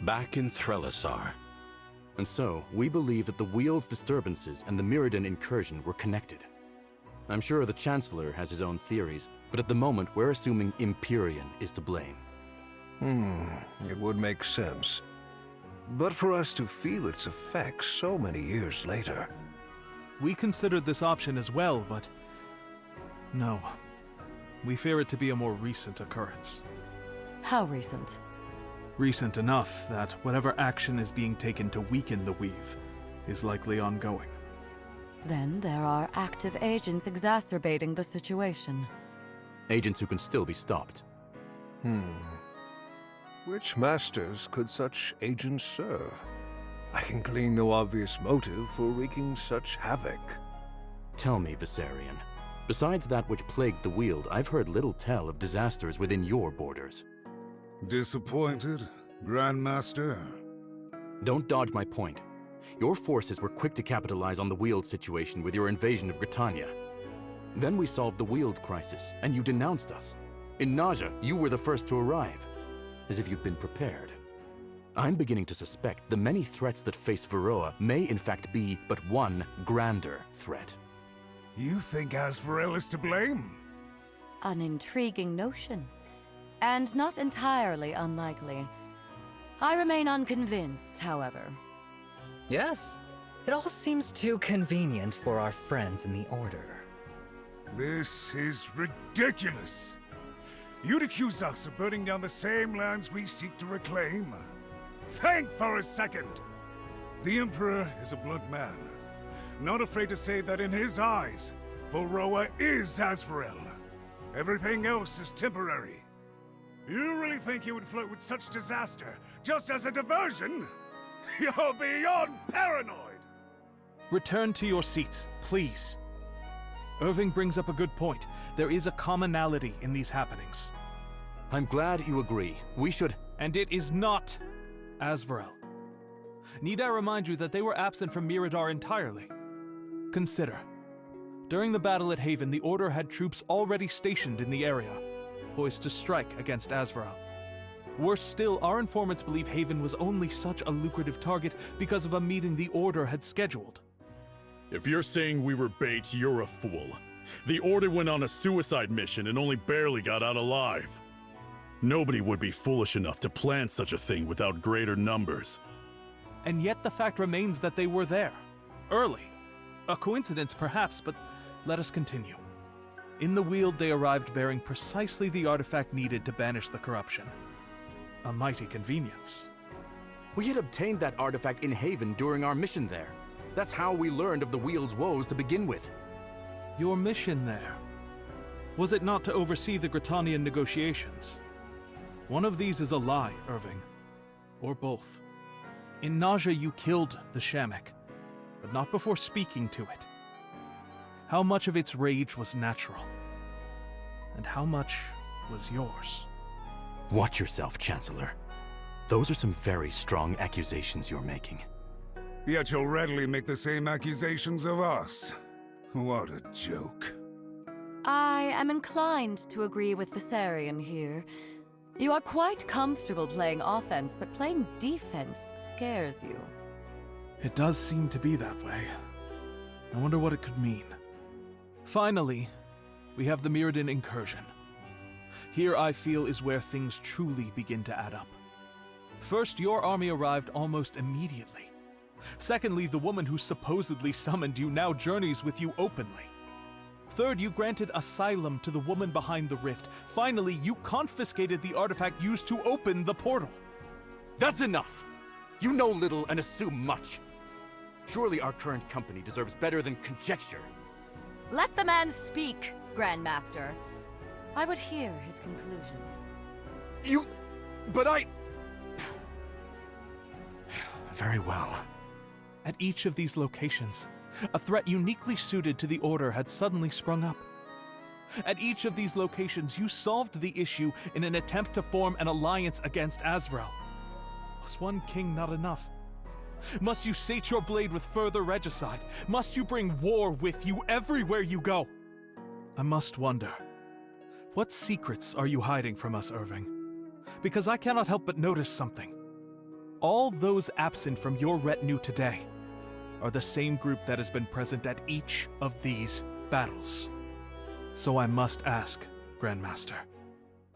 back in Threlisar. And so, we believe that the Wheel's disturbances and the Mirrodin incursion were connected. I'm sure the Chancellor has his own theories, but at the moment we're assuming Empyrean is to blame. It would make sense. But for us to feel its effects so many years later... We considered this option as well, but... no. We fear it to be a more recent occurrence. How recent? Recent enough that whatever action is being taken to weaken the weave is likely ongoing. Then there are active agents exacerbating the situation. Agents who can still be stopped. Which masters could such agents serve? I can glean no obvious motive for wreaking such havoc. Tell me, Viserion. Besides that which plagued the Weald, I've heard little tell of disasters within your borders. Disappointed, Grandmaster? Don't dodge my point. Your forces were quick to capitalize on the Weald situation with your invasion of Britannia. Then we solved the Weald crisis, and you denounced us. In Naja, you were the first to arrive, as if you'd been prepared. I'm beginning to suspect the many threats that face Varroa may in fact be but one grander threat. You think Azrael is to blame? An intriguing notion, and not entirely unlikely. I remain unconvinced, however. Yes, it all seems too convenient for our friends in the Order. This is ridiculous. You'd accuse us of burning down the same lands we seek to reclaim? Think for a second! The Emperor is a blunt man, not afraid to say that in his eyes, Varroa is Azrael. Everything else is temporary. You really think he would flirt with such disaster just as a diversion? You're beyond paranoid! Return to your seats, please. Irving brings up a good point. There is a commonality in these happenings. I'm glad you agree. We should... And it is not Azrael. Need I remind you that they were absent from Miradar entirely? Consider. During the battle at Haven, the Order had troops already stationed in the area, poised to strike against Azrael. Worse still, our informants believe Haven was only such a lucrative target because of a meeting the Order had scheduled. If you're saying we were bait, you're a fool. The Order went on a suicide mission and only barely got out alive. Nobody would be foolish enough to plan such a thing without greater numbers. And yet the fact remains that they were there. Early. A coincidence perhaps, but let us continue. In the Weald they arrived bearing precisely the artifact needed to banish the corruption. A mighty convenience. We had obtained that artifact in Haven during our mission there. That's how we learned of the Weald's woes to begin with. Your mission there. Was it not to oversee the Gritanian negotiations? One of these is a lie, Irving. Or both. In Naja you killed the Shamek, but not before speaking to it. How much of its rage was natural? And how much was yours? Watch yourself, Chancellor. Those are some very strong accusations you're making. Yet you'll readily make the same accusations of us. What a joke. I am inclined to agree with Viserion here. You are quite comfortable playing offense, but playing defense scares you. It does seem to be that way. I wonder what it could mean. Finally, we have the Mirrodin incursion. Here, I feel, is where things truly begin to add up. First, your army arrived almost immediately. Secondly, the woman who supposedly summoned you now journeys with you openly. Third, you granted asylum to the woman behind the rift. Finally, you confiscated the artifact used to open the portal. That's enough! You know little and assume much. Surely our current company deserves better than conjecture. Let the man speak, Grandmaster. I would hear his conclusion. But I... Very well. At each of these locations, a threat uniquely suited to the Order had suddenly sprung up. At each of these locations, you solved the issue in an attempt to form an alliance against Azrael. Was one king not enough? Must you sate your blade with further regicide? Must you bring war with you everywhere you go? I must wonder, what secrets are you hiding from us, Irving? Because I cannot help but notice something. All those absent from your retinue today are the same group that has been present at each of these battles. So I must ask, Grandmaster,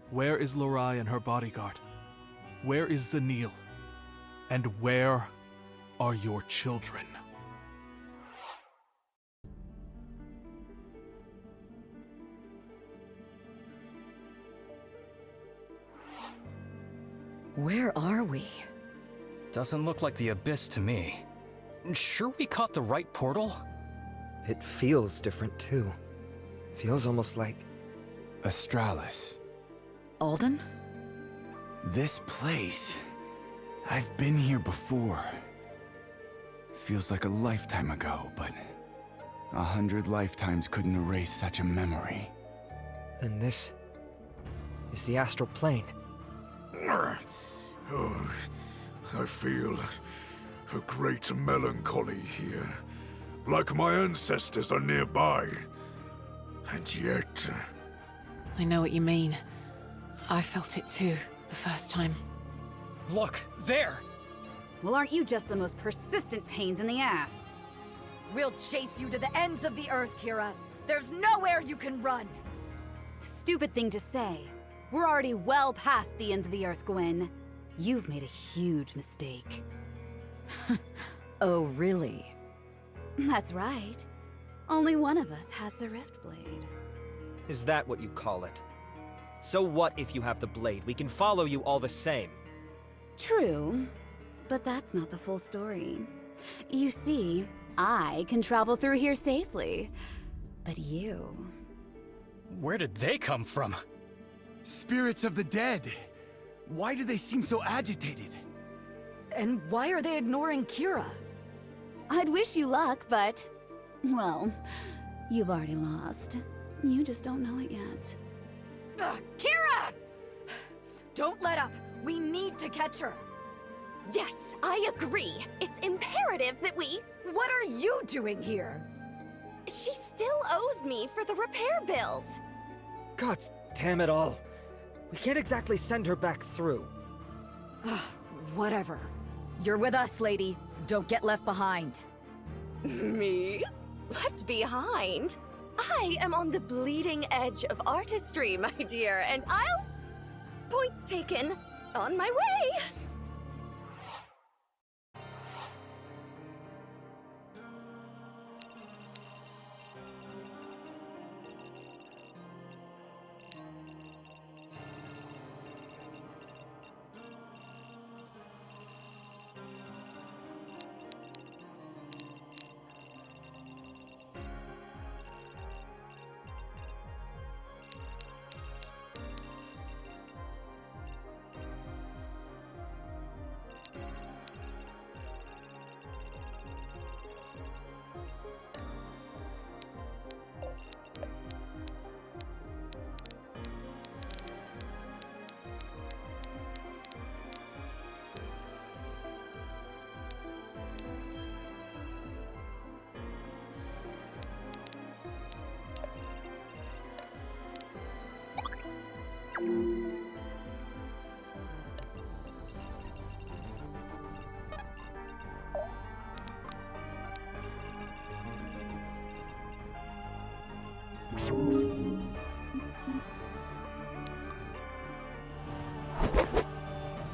where is Lorai and her bodyguard? Where is Zanil? And where are your children? Where are we? Doesn't look like the Abyss to me. Sure we caught the right portal? It feels different too. Feels almost like... Astralis. Alden? This place... I've been here before. Feels like a lifetime ago, but... 100 lifetimes couldn't erase such a memory. And this... is the astral plane. Oh, I feel a great melancholy here. Like my ancestors are nearby. And yet... I know what you mean. I felt it too, the first time. Look, there! Well, aren't you just the most persistent pains in the ass? We'll chase you to the ends of the earth, Kira. There's nowhere you can run. Stupid thing to say. We're already well past the ends of the earth, Gwen. You've made a huge mistake. Oh, really? That's right. Only one of us has the Rift Blade. Is that what you call it? So what if you have the blade? We can follow you all the same. True, but that's not the full story. You see, I can travel through here safely, but you... Where did they come from? Spirits of the dead! Why do they seem so agitated? And why are they ignoring Kira? I'd wish you luck, but... well, you've already lost. You just don't know it yet. Kira! Don't let up! We need to catch her! Yes, I agree. It's imperative that we... What are you doing here? She still owes me for the repair bills. God damn it all. We can't exactly send her back through. Whatever. You're with us, lady. Don't get left behind. Me? Left behind? I am on the bleeding edge of artistry, my dear, and I'll... Point taken. On my way!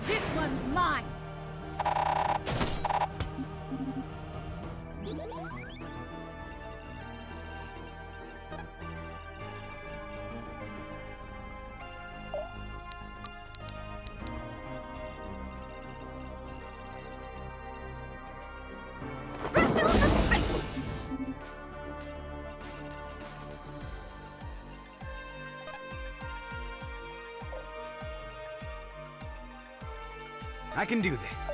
This one's mine! Special effects! I can do this.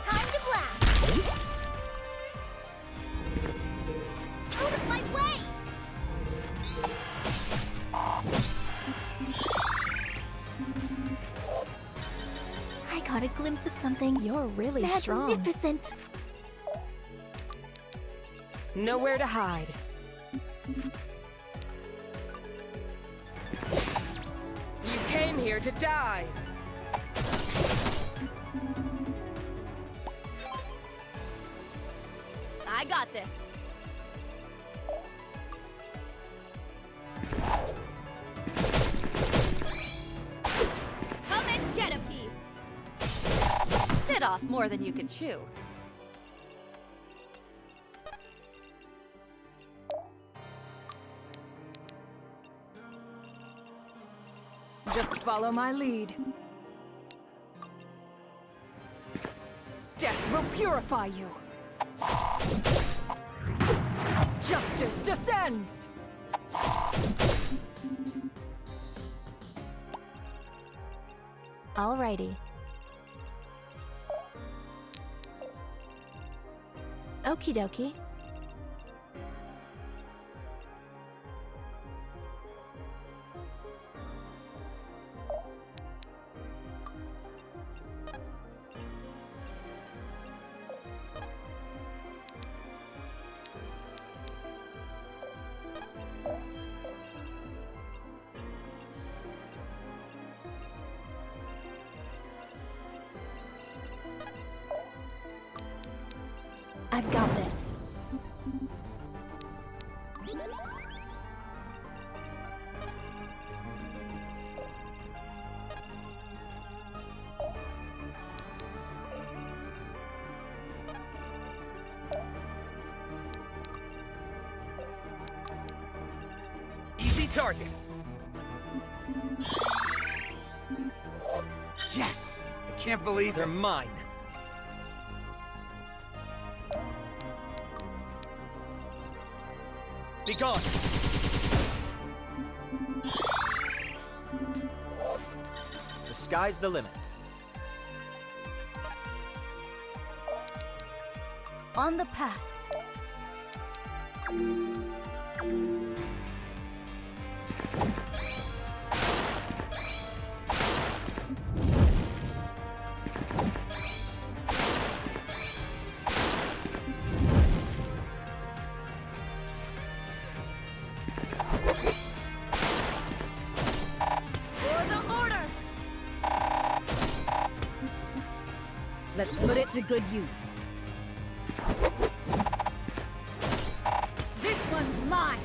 Time to blast! Out of my way! caught a glimpse of something. You're really strong. Magnificent. Nowhere to hide. You came here to die. I got this. Come and get a piece. Bit off more than you could chew. Just follow my lead. Death will purify you. Justice descends! Alrighty. Okie dokie. I've got this. Easy target. Yes! I can't believe They're mine. Be gone! The sky's the limit. On the path. Let's put it to good use. This one's mine!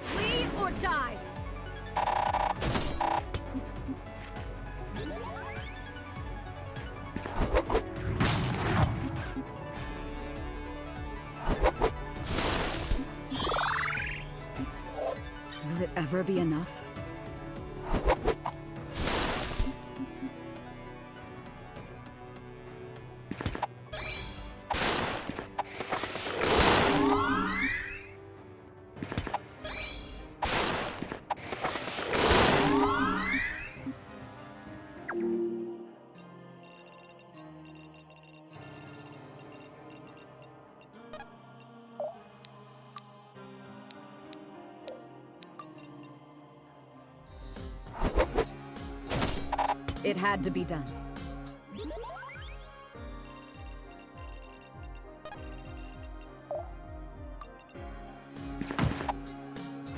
Flee or die! Will it ever be enough? It had to be done.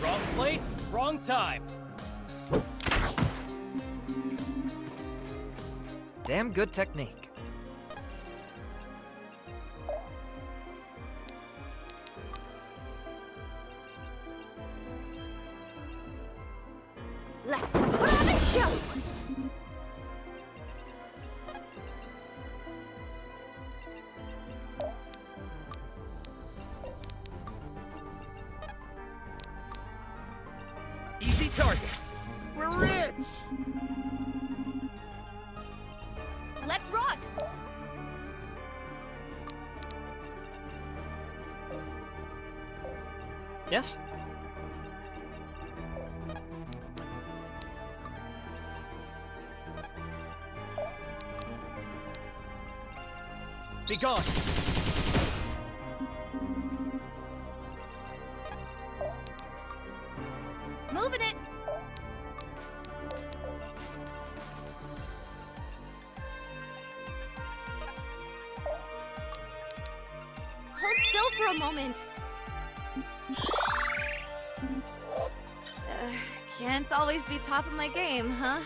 Wrong place, wrong time. Damn good technique. Let's put on a show! Easy target. We're rich! Let's rock! Yes? Be gone! Hold still for a moment. Can't always be top of my game, huh?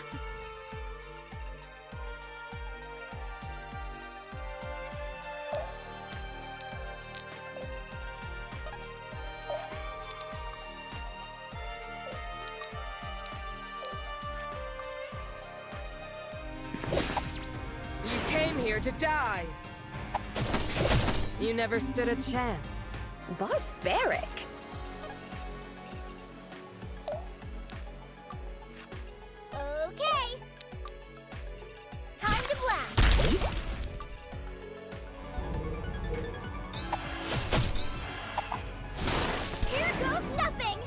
You came here to die. You never stood a chance. Barbaric. Okay. Time to blast. Here goes nothing.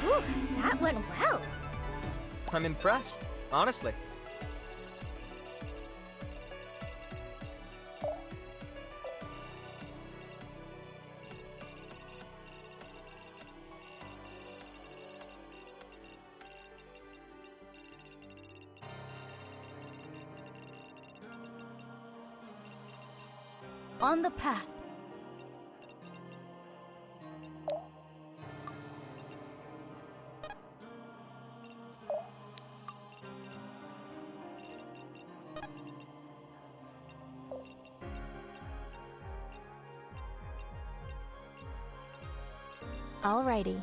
Ooh, that went well. I'm impressed, honestly. On the path. Alrighty.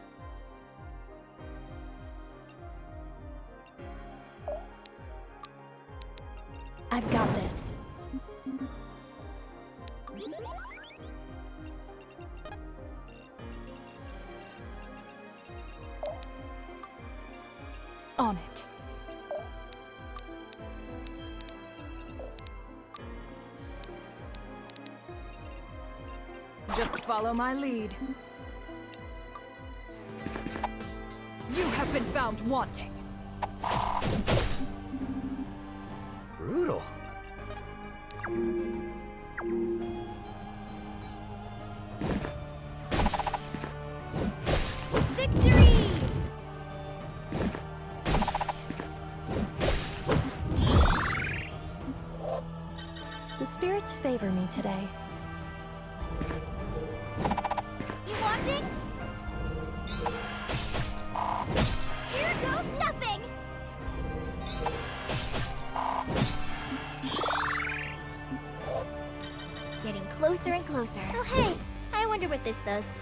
I've got this. On it. Just follow my lead. You have been found wanting. Brutal. Victory! The spirits favor me today. You watching? Here goes nothing! Getting closer and closer. Oh hey, I wonder what this does.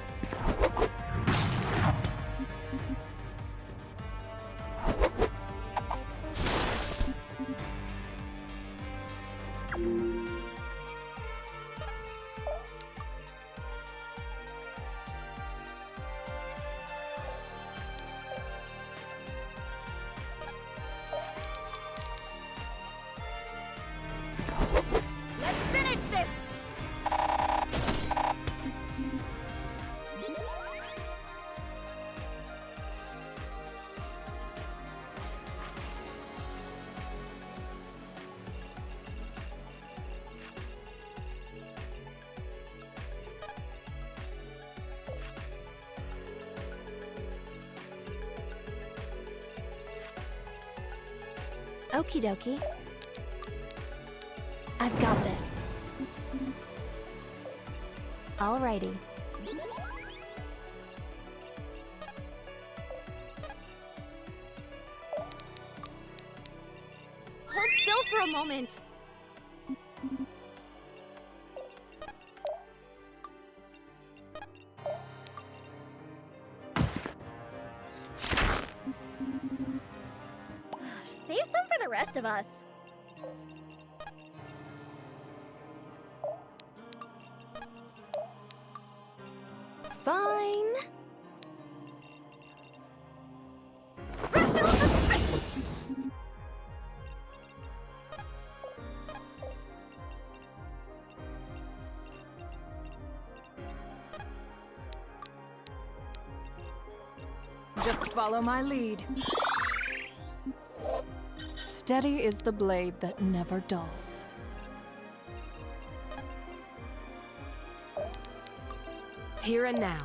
Let's finish this! Okie dokie. I've got this. Alrighty. Hold still for a moment. Save some for the rest of us. Fine. Special effects! Just follow my lead. Steady is the blade that never dulls. Here and now.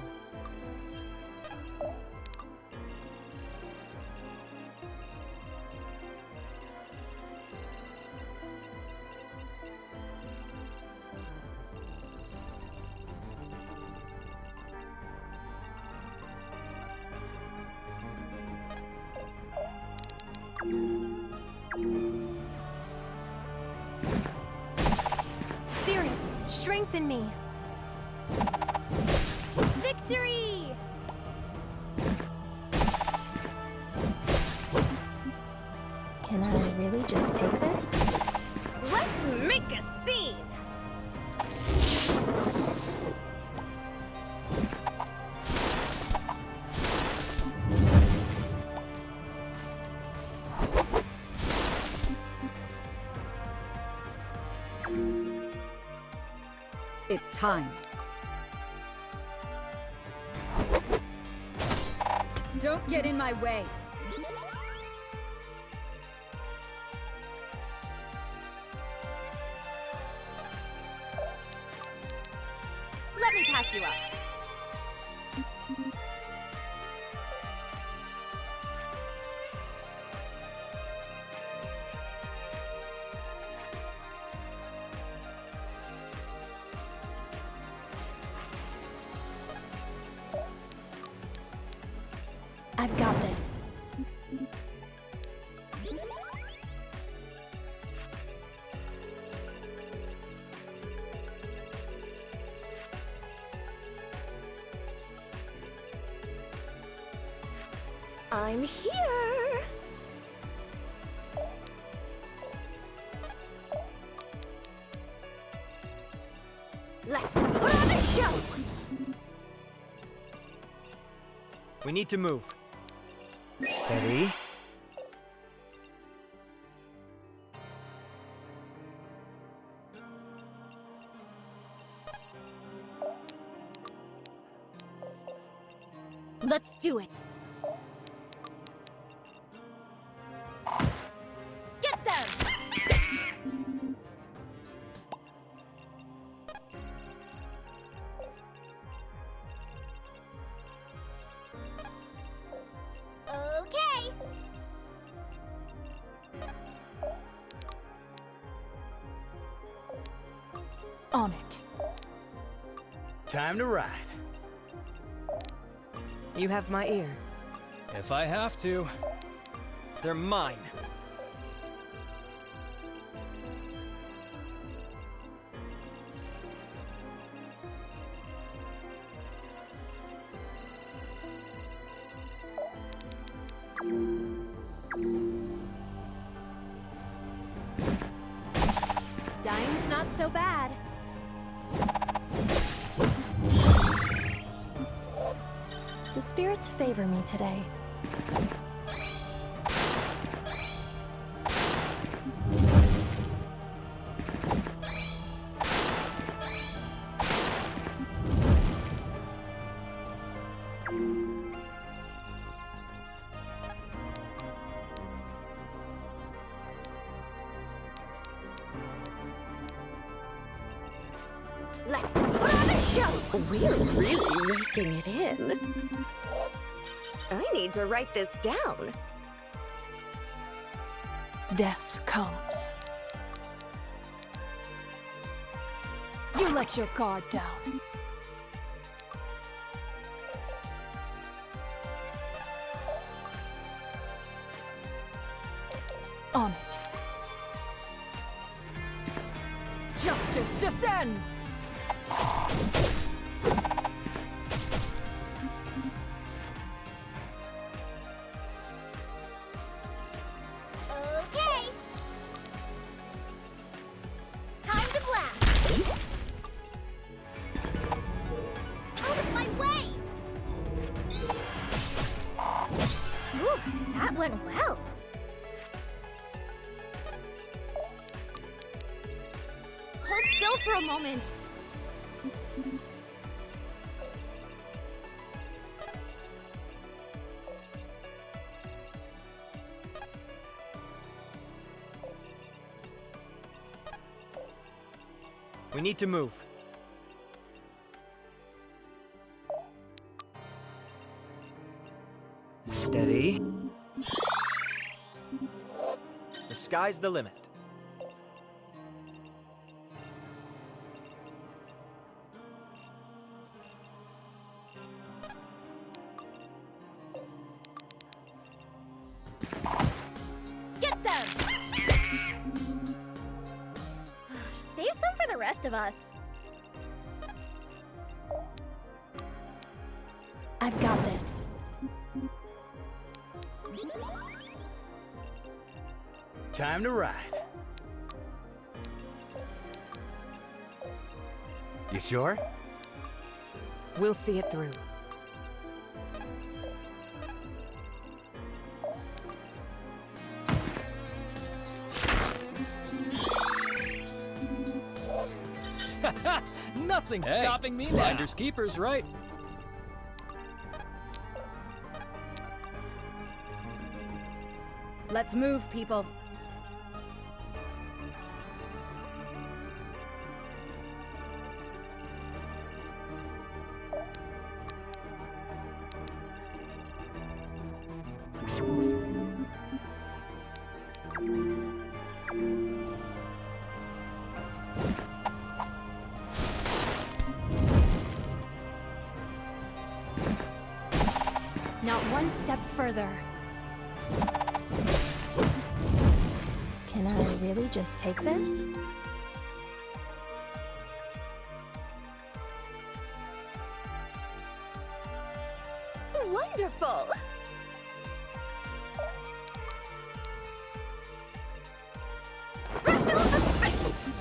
Please, strengthen me. Victory! Can I really just take this? Let's make a scene! It's time. Don't get in my way. Let me patch you up. I've got this. I'm here! Let's put on a show! We need to move. Steady. Let's do it! Get them! Okay. On it. Time to ride. You have my ear. If I have to. They're mine. Dying's not so bad. The spirits favor me today. Let's put on a show! We're really raking it in. I need to write this down. Death comes. You let your guard down. On it. Justice descends! Okay. Time to blast. Out of my way. Ooh, that went well. Hold still for a moment. We need to move. Steady. The sky's the limit. Get them! Save some for the rest of us. I've got this. Time to ride. You sure? We'll see it through. Nothing's Hey, stopping me now. finders keepers, right? Let's move, people. Not one step further. Can I really just take this? Wonderful! Special effects!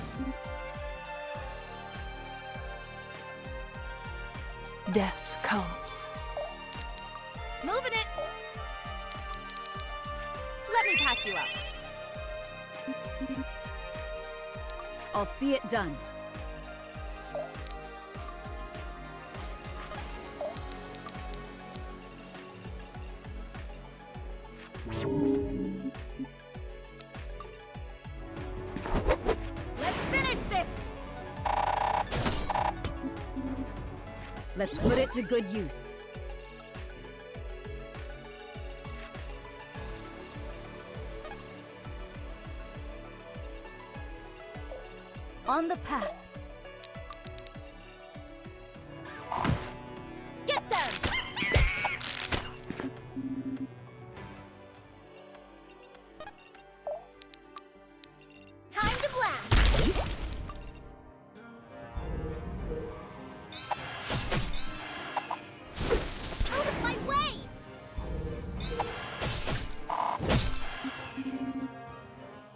Death comes. Moving it! Let me patch you up. I'll see it done. Let's finish this! Let's put it to good use. On the path. Get them! Time to blast! Out of my way!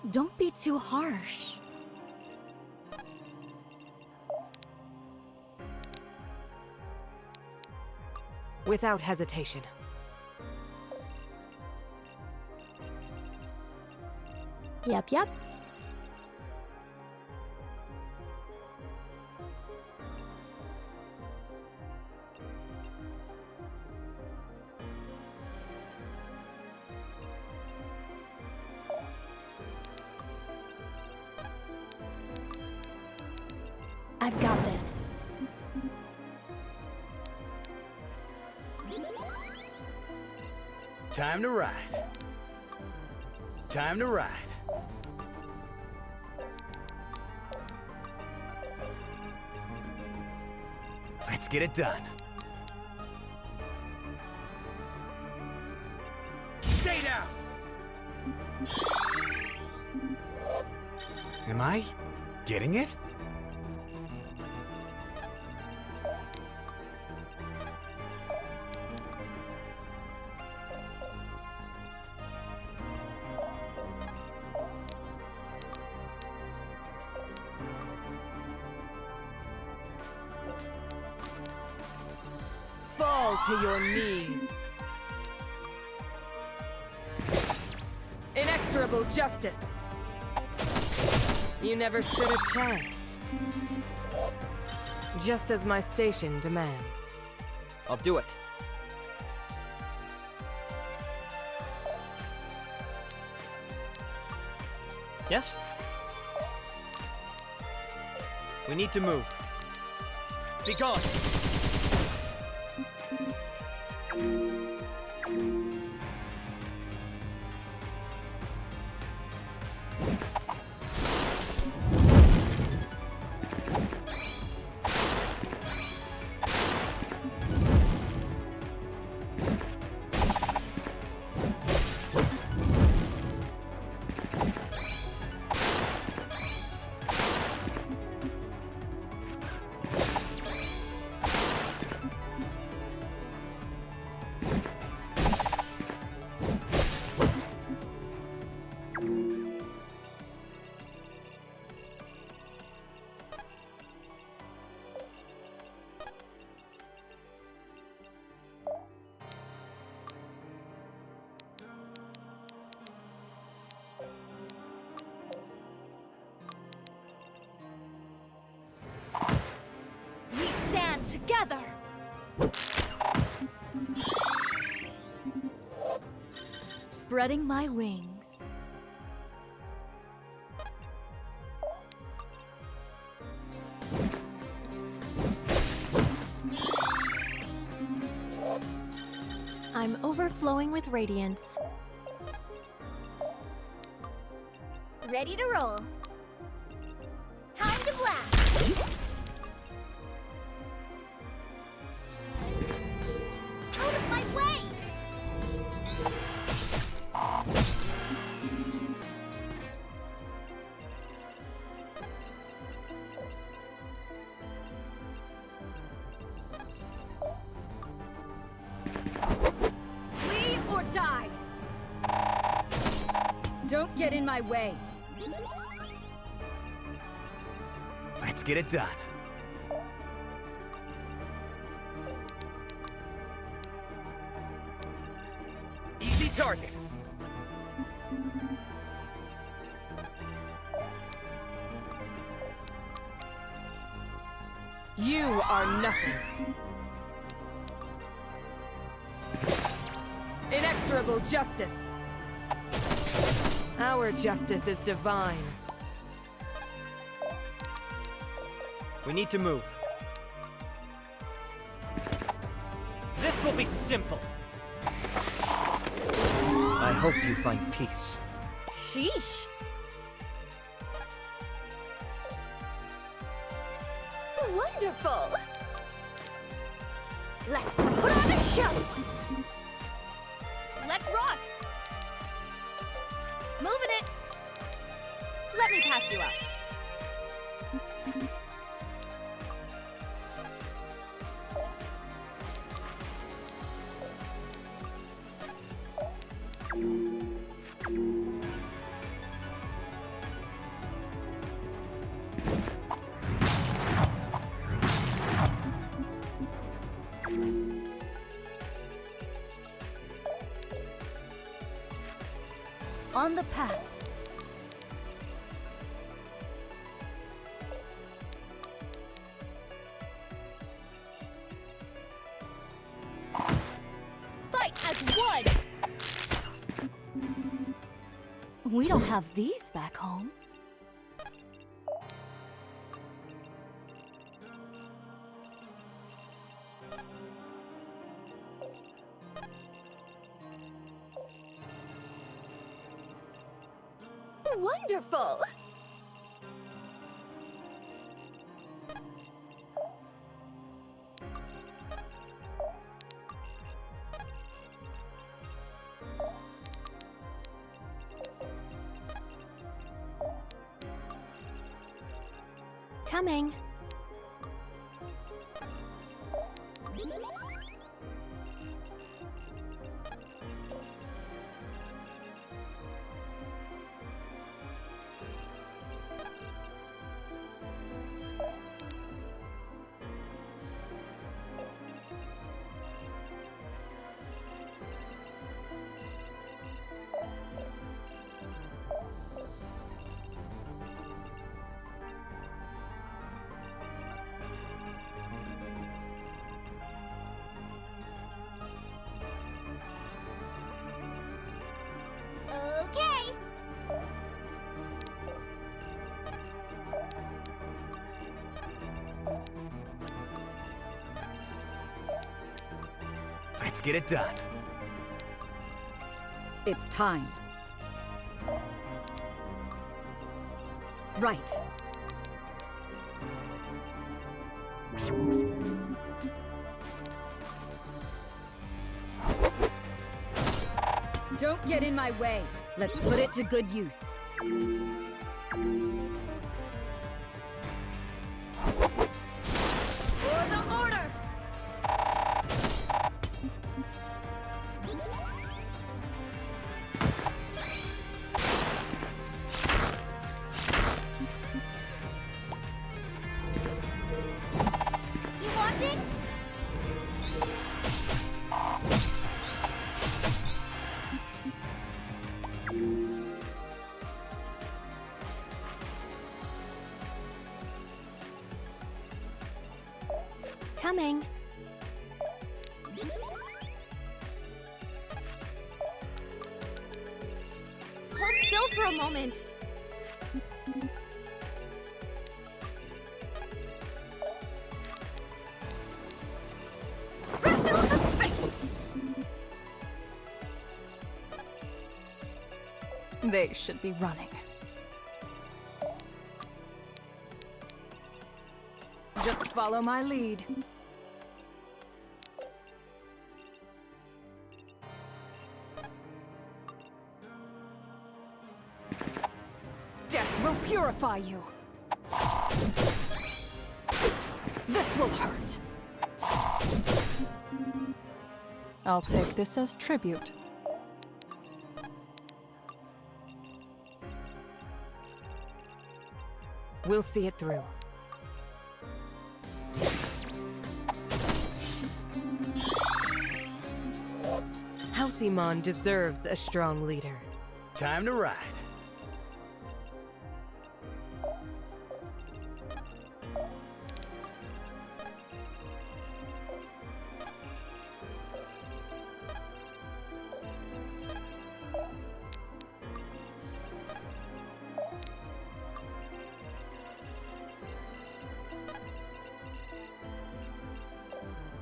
Don't be too harsh. Without hesitation. Yep. I've got this. Time to ride. Time to ride. Let's get it done. Stay down! Am I getting it? Fall to your knees. Inexorable justice. You never stood a chance. Just as my station demands. I'll do it. Yes? We need to move. Be gone! together! Spreading my wings. I'm overflowing with radiance. Ready to roll. Time to blast! Out of my way! Flee or die! Don't get in my way. Let's get it done. Easy target. You are nothing. Inexorable justice. Our justice is divine. We need to move. This will be simple. I hope you find peace. Sheesh. Wonderful! Let's put on a show! Let's rock! Moving it! Let me patch you up. On the path. Fight as one! We don't have these back home. Wonderful! Coming. Okay. Let's get it done. It's time. Right. Don't get in my way. Let's put it to good use. For the order! You watching? Coming. Hold still for a moment. Special effects! They should be running. Just follow my lead. Death will purify you. This will hurt. I'll take this as tribute. We'll see it through. Halcyon deserves a strong leader. Time to ride.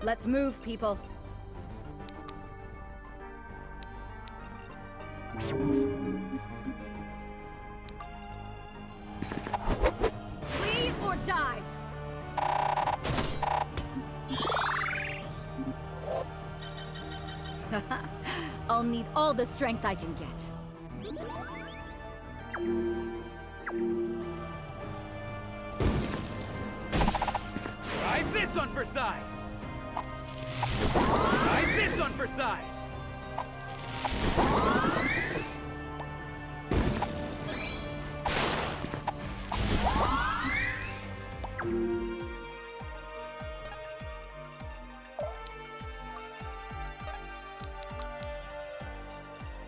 Let's move, people. Flee or die! I'll need all the strength I can get. Try this one for size. Try this one for size.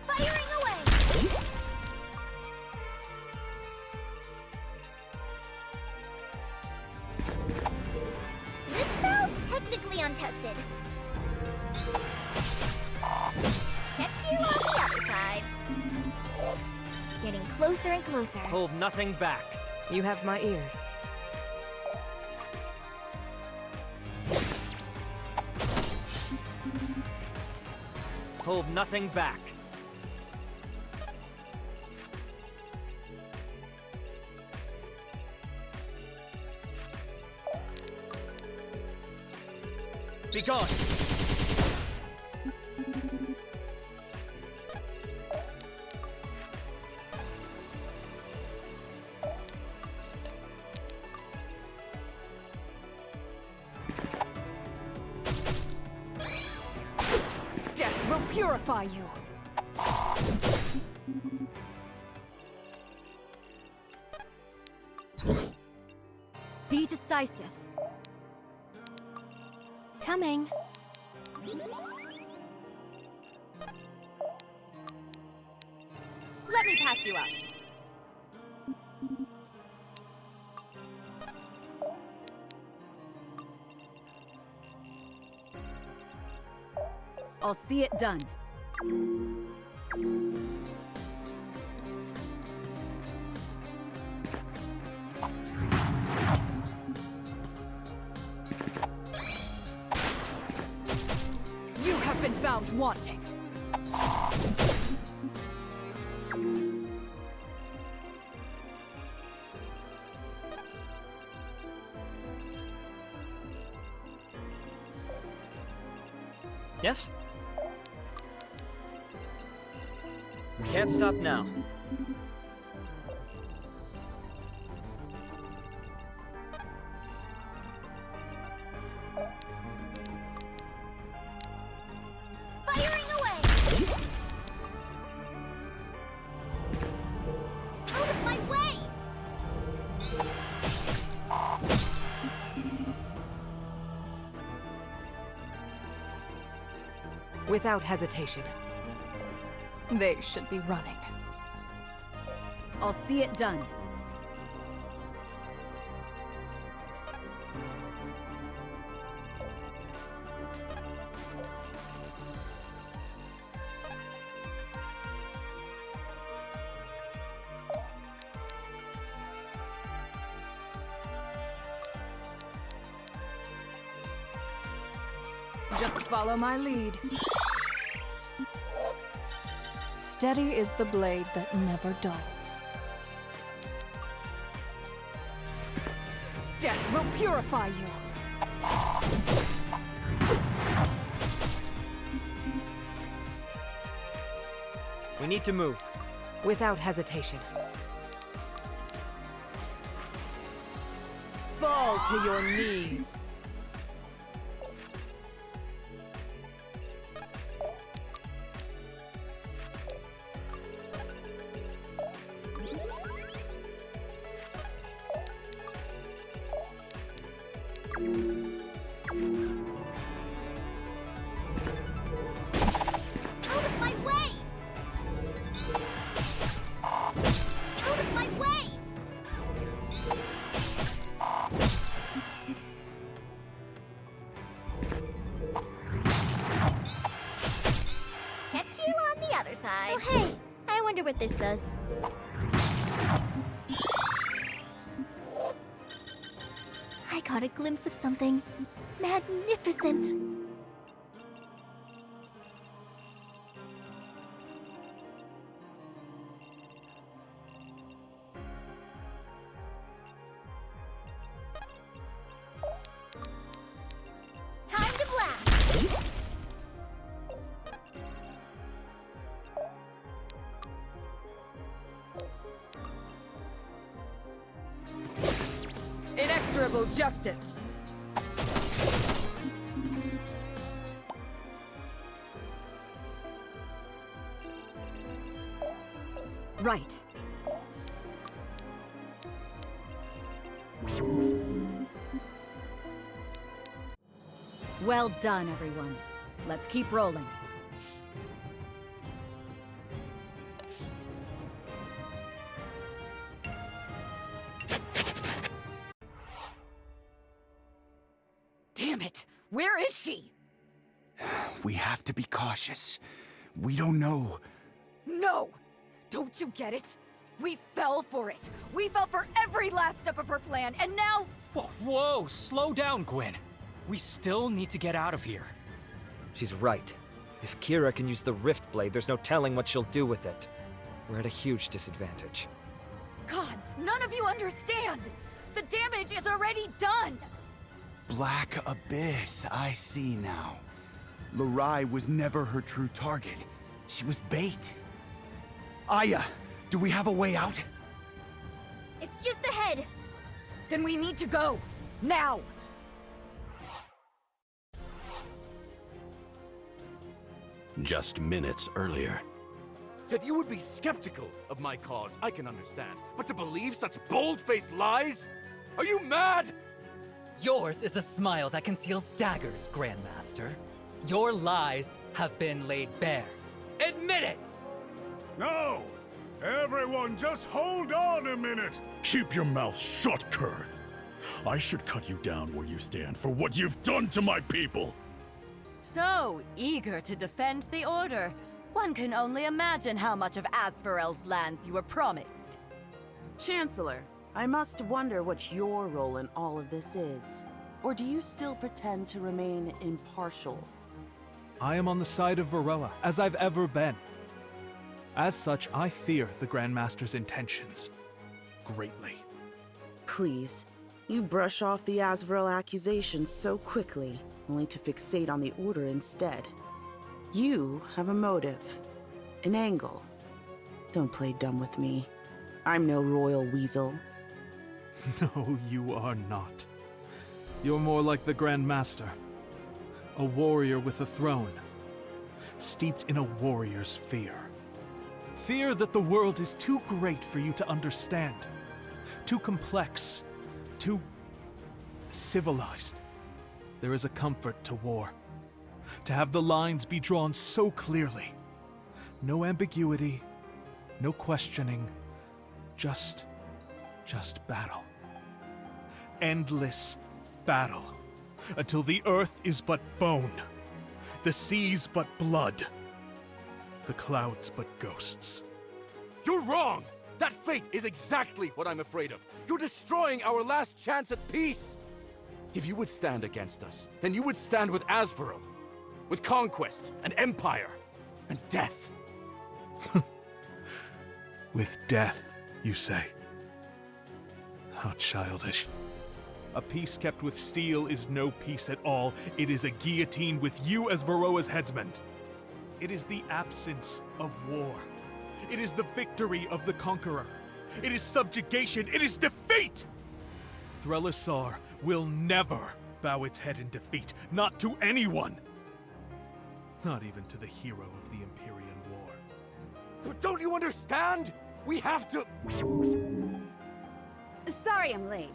Firing away! This spell's technically untested. Catch you on the other side. Getting closer and closer. Hold nothing back. You have my ear. Hold nothing back. Be gone! Death will purify you. Be decisive. Coming. Let me patch you up. I'll see it done. You have been found wanting. Yes? We can't stop now. Firing away! Out of my way! Without hesitation. They should be running. I'll see it done. Just follow my lead. Steady is the blade that never dulls. Death will purify you. We need to move. Without hesitation. Fall to your knees. Out of my way! Out of my way! Catch you on the other side. Oh, hey! I wonder what this does. I caught a glimpse of something magnificent. Time to blast! Inexorable justice. Right. Well done, everyone. Let's keep rolling. Damn it! Where is she? We have to be cautious. We don't know. No! Don't you get it? We fell for it. We fell for every last step of her plan, and now... Whoa, slow down, Gwen. We still need to get out of here. She's right. If Kira can use the Rift Blade, there's no telling what she'll do with it. We're at a huge disadvantage. Gods, none of you understand! The damage is already done! Black Abyss, I see now. Lurai was never her true target. She was bait. Aya, do we have a way out? It's just ahead. Then we need to go. Now! Just minutes earlier. That you would be skeptical of my cause, I can understand. But to believe such bold-faced lies? Are you mad? Yours is a smile that conceals daggers, Grandmaster. Your lies have been laid bare. Admit it! No! Everyone, just hold on a minute! Keep your mouth shut, Kerr. I should cut you down where you stand for what you've done to my people. So eager to defend the Order. One can only imagine how much of Asfarel's lands you were promised. Chancellor, I must wonder what your role in all of this is. Or do you still pretend to remain impartial? I am on the side of Varroa, as I've ever been. As such, I fear the Grandmaster's intentions greatly. Please, you brush off the Asvarel accusations so quickly, only to fixate on the Order instead. You have a motive, an angle. Don't play dumb with me. I'm no royal weasel. No, you are not. You're more like the Grand Master. A warrior with a throne. Steeped in a warrior's fear. Fear that the world is too great for you to understand. Too complex. Too civilized. There is a comfort to war. To have the lines be drawn so clearly. No ambiguity. No questioning. Just battle. Endless battle. Until the earth is but bone. The seas but blood. The clouds but ghosts. You're wrong! That fate is exactly what I'm afraid of. You're destroying our last chance at peace! If you would stand against us, then you would stand with Asvarel. with conquest and empire and death. With death, you say? How childish. A peace kept with steel is no peace at all. It is a guillotine with you as Varroa's headsman. It is the absence of war. It is the victory of the conqueror. It is subjugation. It is defeat! Threlisar will never bow its head in defeat. Not to anyone. Not even to the hero of the Empyrean War. But don't you understand? We have to... Sorry I'm late.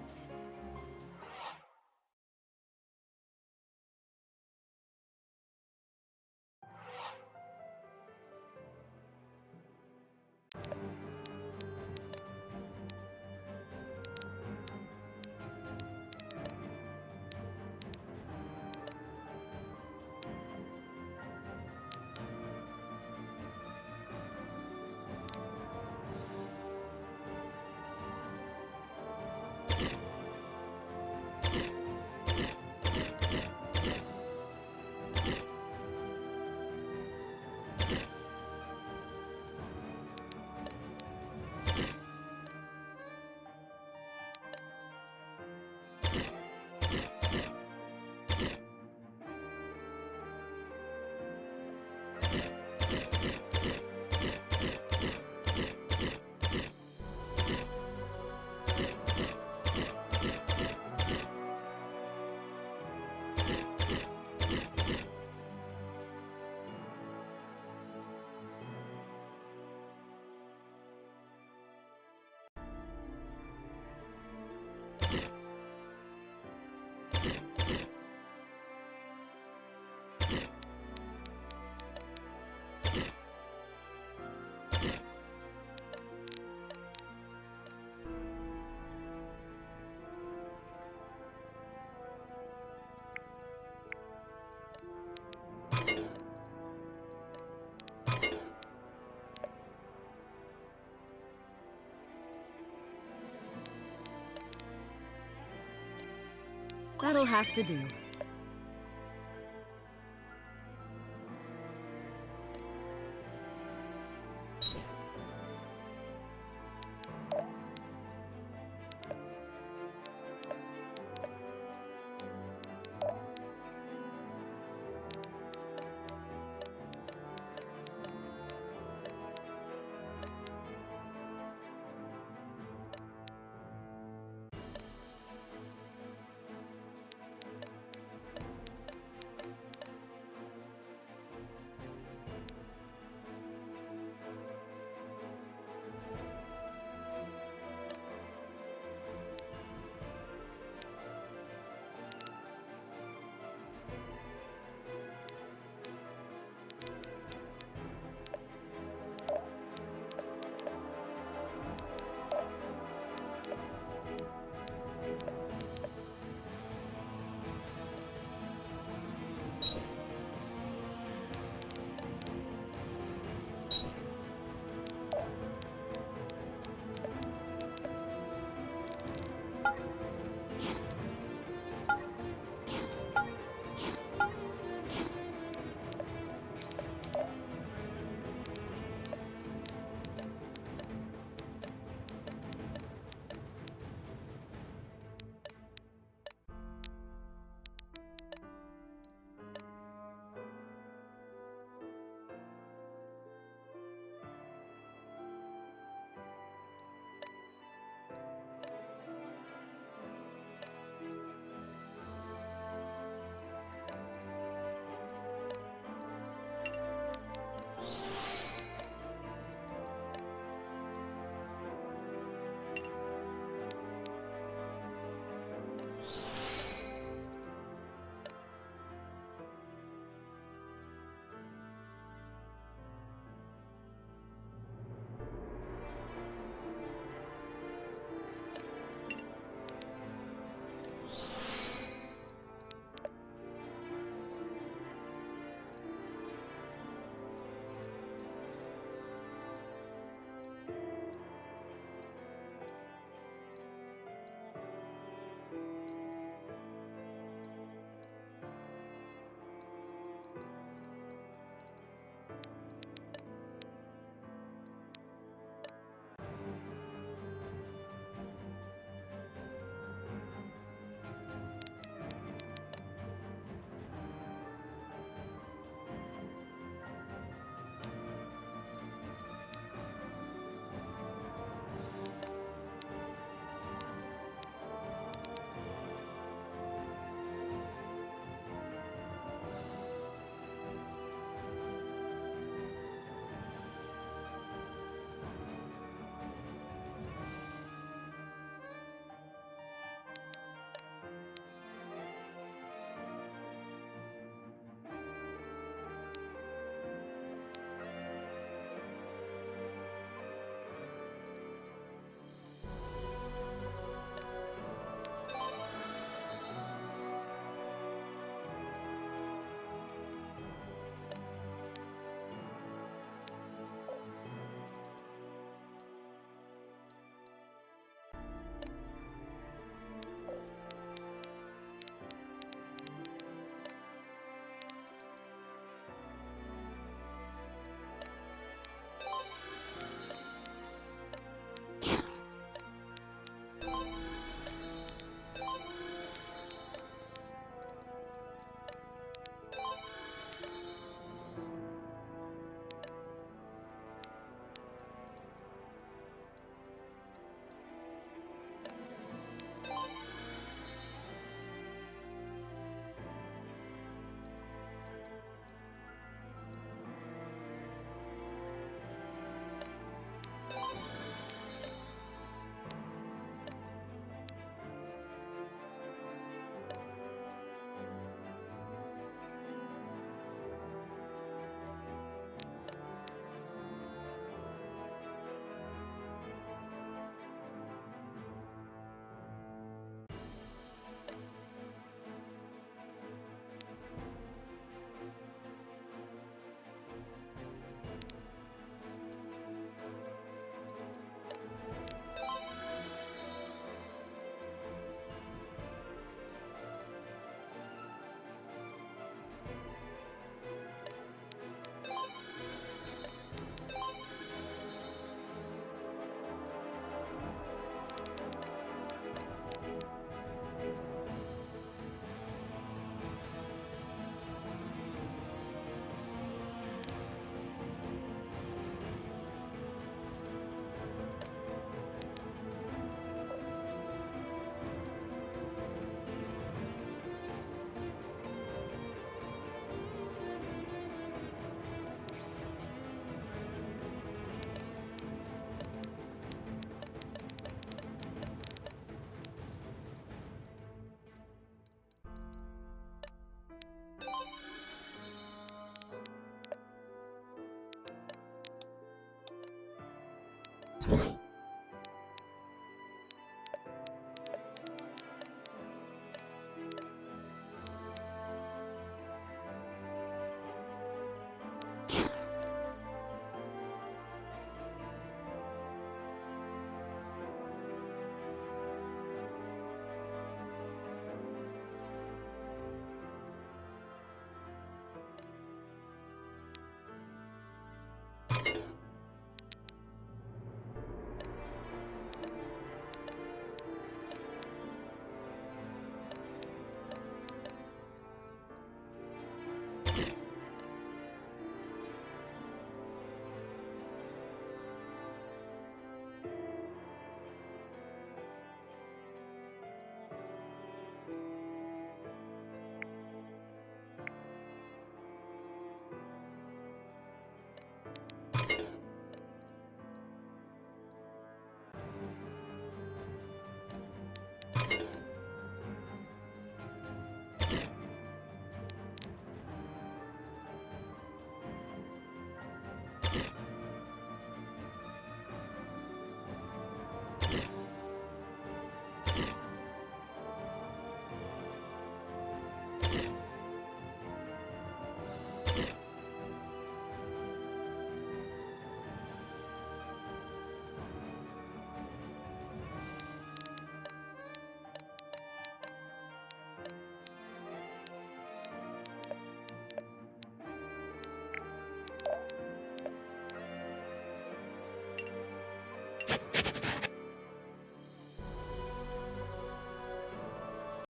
That'll have to do.